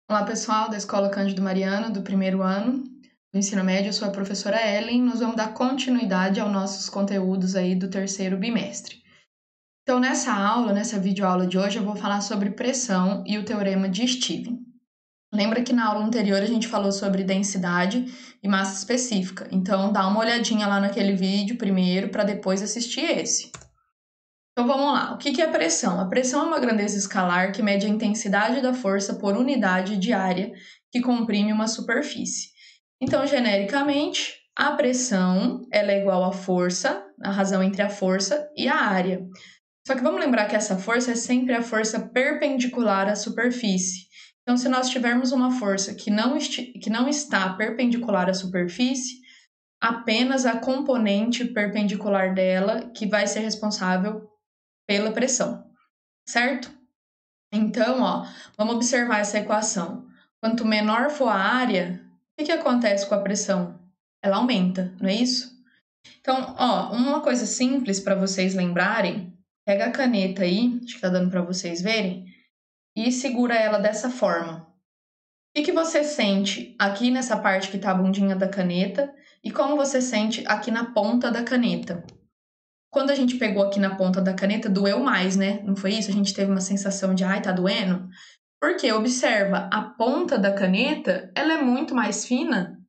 Olá, pessoal da Escola Cândido Mariano, do primeiro ano do ensino médio. Eu sou a professora Ellen. Nós vamos dar continuidade aos nossos conteúdos aí do terceiro bimestre. Então, nessa aula, nessa videoaula de hoje, eu vou falar sobre pressão e o teorema de Stevens. Lembra que na aula anterior a gente falou sobre densidade e massa específica. Então, dá uma olhadinha lá naquele vídeo primeiro para depois assistir esse. Então vamos lá, o que é pressão? A pressão é uma grandeza escalar que mede a intensidade da força por unidade de área que comprime uma superfície. Então, genericamente, a pressão ela é igual à força, a razão entre a força e a área. Só que vamos lembrar que essa força é sempre a força perpendicular à superfície. Então, se nós tivermos uma força que não está perpendicular à superfície, apenas a componente perpendicular dela que vai ser responsável pela pressão, certo? Então, vamos observar essa equação. Quanto menor for a área, o que acontece com a pressão? Ela aumenta, não é isso? Então, uma coisa simples para vocês lembrarem, pega a caneta aí, acho que tá dando para vocês verem, e segura ela dessa forma. O que você sente aqui nessa parte que tá a bundinha da caneta e como você sente aqui na ponta da caneta? Quando a gente pegou aqui na ponta da caneta, doeu mais, né? Não foi isso? A gente teve uma sensação de, ai, tá doendo? Porque, observa, a ponta da caneta, ela é muito mais fina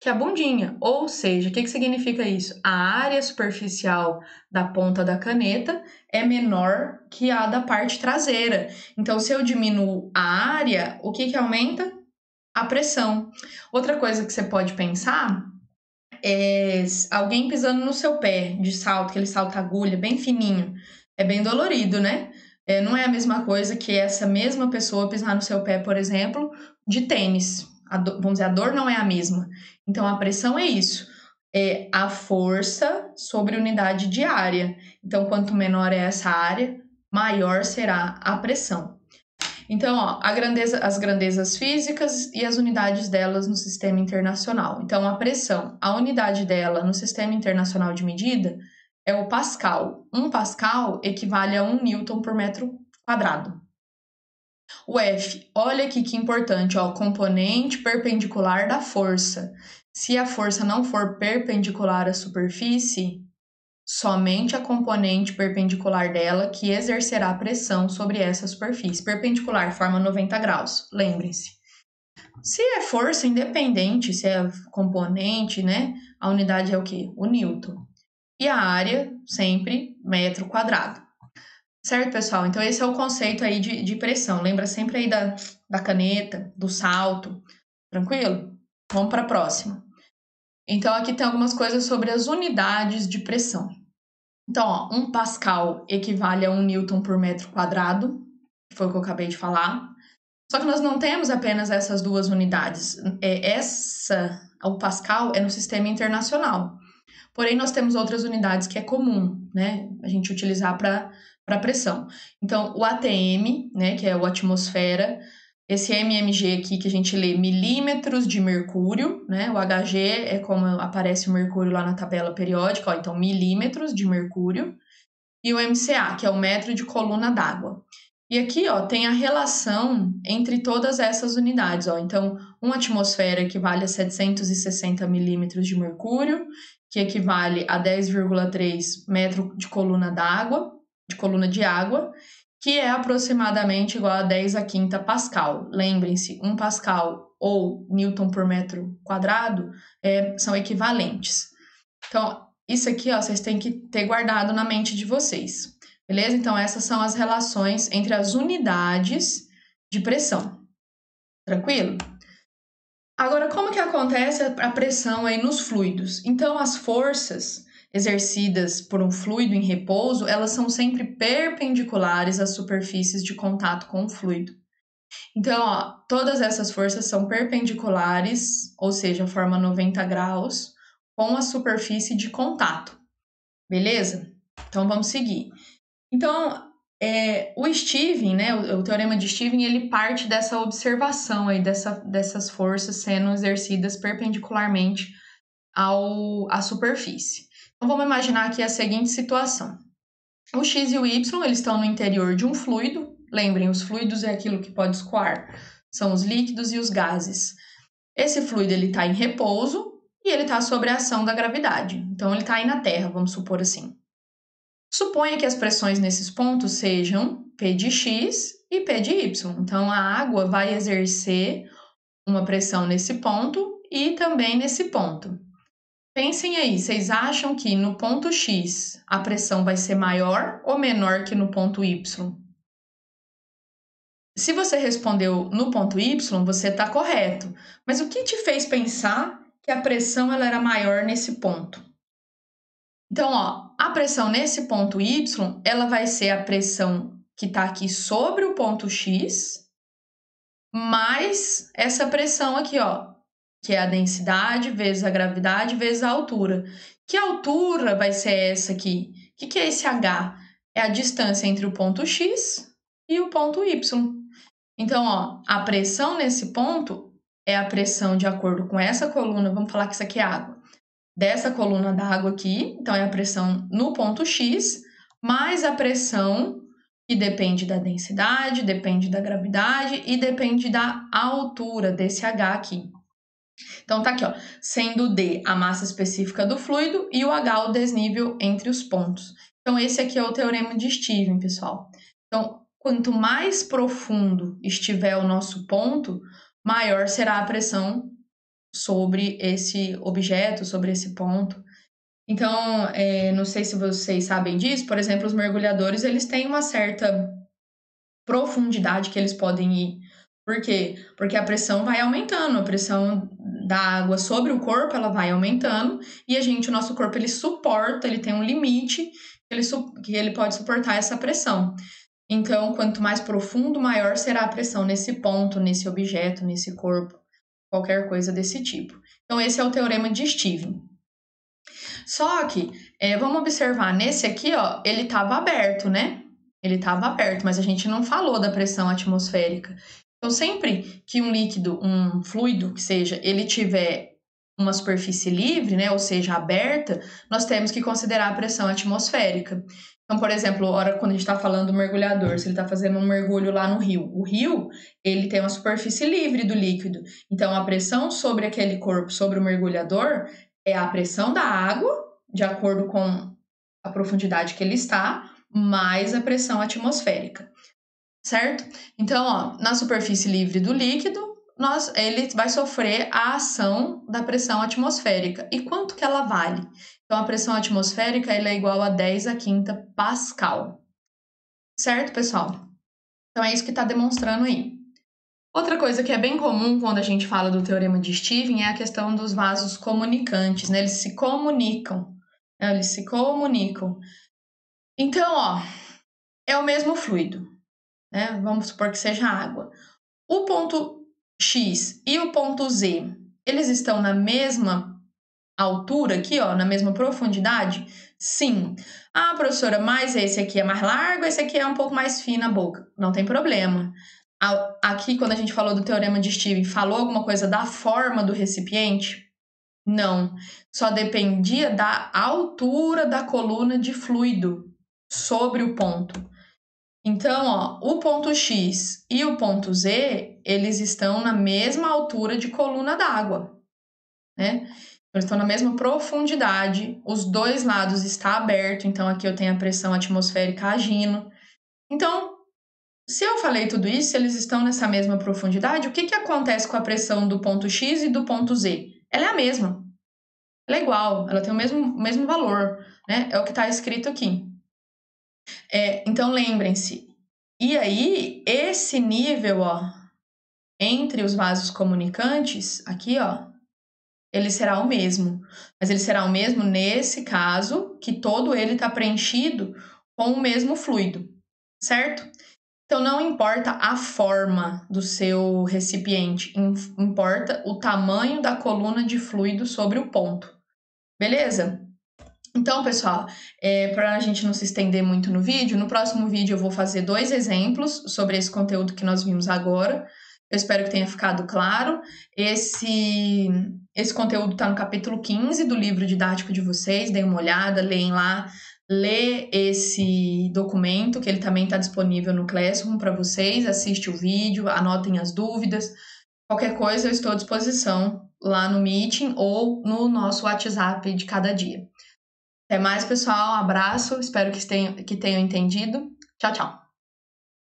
que a bundinha. Ou seja, o que significa isso? A área superficial da ponta da caneta é menor que a da parte traseira. Então, se eu diminuo a área, o que aumenta? A pressão. Outra coisa que você pode pensar alguém pisando no seu pé de salto, aquele salto agulha, bem fininho. É bem dolorido, né? Não é a mesma coisa que essa mesma pessoa pisar no seu pé, por exemplo, de tênis. Vamos dizer, a dor não é a mesma. Então, a pressão é isso. É a força sobre unidade de área. Então, quanto menor é essa área, maior será a pressão. Então, as grandezas físicas e as unidades delas no sistema internacional. Então, a pressão, a unidade dela no sistema internacional de medida é o pascal. 1 pascal equivale a 1 newton por metro quadrado. O F, olha aqui que importante, componente perpendicular da força. Se a força não for perpendicular à superfície, somente a componente perpendicular dela que exercerá pressão sobre essa superfície. Perpendicular forma 90 graus, lembrem-se. Se é força independente, se é componente, né? A unidade é o quê? O newton. E a área, sempre metro quadrado. Certo, pessoal? Então, esse é o conceito aí de pressão. Lembra sempre aí da caneta, do salto. Tranquilo? Vamos para a próxima. Então, aqui tem algumas coisas sobre as unidades de pressão. Então, 1 pascal equivale a 1 newton por metro quadrado, que foi o que eu acabei de falar. Só que nós não temos apenas essas duas unidades. O pascal é no sistema internacional. Porém, nós temos outras unidades que é comum, né, a gente utilizar para pressão. Então, o ATM, né, que é o atmosfera, esse mmg aqui que a gente lê milímetros de mercúrio, né? O Hg é como aparece o mercúrio lá na tabela periódica, então milímetros de mercúrio. E o MCA, que é o metro de coluna d'água. E aqui, tem a relação entre todas essas unidades, Então, uma atmosfera equivale a 760 milímetros de mercúrio, que equivale a 10,3 metro de coluna d'água, de coluna de água, que é aproximadamente igual a 10 a quinta pascal. Lembrem-se, 1 pascal ou newton por metro quadrado são equivalentes. Então, isso aqui, vocês têm que ter guardado na mente de vocês, beleza? Então, essas são as relações entre as unidades de pressão. Tranquilo? Agora, como que acontece a pressão aí nos fluidos? Então, as forças exercidas por um fluido em repouso, elas são sempre perpendiculares às superfícies de contato com o fluido. Então, todas essas forças são perpendiculares, ou seja, forma 90 graus, com a superfície de contato, beleza? Então, vamos seguir. Então, o Stevens, né, o teorema de Stevens, ele parte dessa observação aí, dessas forças sendo exercidas perpendicularmente à superfície. Então, vamos imaginar aqui a seguinte situação. O X e o Y, eles estão no interior de um fluido. Lembrem, os fluidos é aquilo que pode escoar são os líquidos e os gases. Esse fluido ele está em repouso e ele está sob a ação da gravidade. Então, ele está aí na Terra, vamos supor assim. Suponha que as pressões nesses pontos sejam P de X e P de Y. Então, a água vai exercer uma pressão nesse ponto e também nesse ponto. Pensem aí, vocês acham que no ponto X a pressão vai ser maior ou menor que no ponto Y? Se você respondeu no ponto Y, você está correto. Mas o que te fez pensar que a pressão ela era maior nesse ponto? Então, ó, a pressão nesse ponto Y, ela vai ser a pressão que está aqui sobre o ponto X, mais essa pressão aqui, ó, que é a densidade vezes a gravidade vezes a altura. Que altura vai ser essa aqui? O que é esse H? É a distância entre o ponto X e o ponto Y. Então, ó, a pressão nesse ponto é a pressão de acordo com essa coluna, vamos falar que isso aqui é água, dessa coluna d'água aqui, então é a pressão no ponto X, mais a pressão que depende da densidade, depende da gravidade e depende da altura desse H aqui. Então tá aqui, ó, sendo D a massa específica do fluido e o H o desnível entre os pontos. Então esse aqui é o teorema de Stevens, pessoal. Então, quanto mais profundo estiver o nosso ponto, maior será a pressão sobre esse objeto, sobre esse ponto. Então, não sei se vocês sabem disso, por exemplo, os mergulhadores, eles têm uma certa profundidade que eles podem ir. Por quê? Porque a pressão vai aumentando, a pressão da água sobre o corpo, ela vai aumentando, e o nosso corpo, ele suporta, ele tem um limite que ele pode suportar essa pressão. Então, quanto mais profundo, maior será a pressão nesse ponto, nesse objeto, nesse corpo, qualquer coisa desse tipo. Então, esse é o teorema de Stevens. Só que, vamos observar, nesse aqui, ó, ele estava aberto, né? Ele estava aberto, mas a gente não falou da pressão atmosférica. Então, sempre que um líquido, um fluido que seja, ele tiver uma superfície livre, né, ou seja, aberta, nós temos que considerar a pressão atmosférica. Então, por exemplo, quando a gente está falando do mergulhador, se ele está fazendo um mergulho lá no rio, o rio, ele tem uma superfície livre do líquido. Então, a pressão sobre aquele corpo, sobre o mergulhador, é a pressão da água, de acordo com a profundidade que ele está, mais a pressão atmosférica, certo? Então, ó, na superfície livre do líquido, ele vai sofrer a ação da pressão atmosférica. E quanto que ela vale? Então, a pressão atmosférica ela é igual a 10⁵ Pascal. Certo, pessoal? Então, é isso que está demonstrando aí. Outra coisa que é bem comum quando a gente fala do teorema de Stevens é a questão dos vasos comunicantes, né? Eles se comunicam, né? Eles se comunicam. Então, ó, é o mesmo fluido, né? Vamos supor que seja água. O ponto X e o ponto Z, eles estão na mesma altura aqui, ó, na mesma profundidade? Sim. Ah, professora, mas esse aqui é mais largo, esse aqui é um pouco mais fino a boca. Não tem problema. Aqui, quando a gente falou do teorema de Stevens, falou alguma coisa da forma do recipiente? Não. Só dependia da altura da coluna de fluido sobre o ponto. Então, ó, o ponto X e o ponto Z, eles estão na mesma altura de coluna d'água, né? Eles estão na mesma profundidade, os dois lados estão abertos, então aqui eu tenho a pressão atmosférica agindo. Então, se eu falei tudo isso, eles estão nessa mesma profundidade, o que acontece com a pressão do ponto X e do ponto Z? Ela é a mesma. Ela é igual, ela tem o mesmo valor, né? É o que está escrito aqui. Então, lembrem-se. E aí, esse nível, ó, entre os vasos comunicantes, aqui, ó, ele será o mesmo. Mas ele será o mesmo nesse caso, que todo ele está preenchido com o mesmo fluido, certo? Então, não importa a forma do seu recipiente, importa o tamanho da coluna de fluido sobre o ponto. Beleza? Então, pessoal, para a gente não se estender muito no vídeo, no próximo vídeo eu vou fazer 2 exemplos sobre esse conteúdo que nós vimos agora. Eu espero que tenha ficado claro. Esse conteúdo está no capítulo 15 do livro didático de vocês, deem uma olhada, leem lá lê esse documento, que ele também está disponível no Classroom para vocês, assiste o vídeo, anotem as dúvidas. Qualquer coisa eu estou à disposição lá no Meeting ou no nosso WhatsApp de cada dia. Até mais, pessoal. Um abraço. Espero que tenham entendido. Tchau, tchau.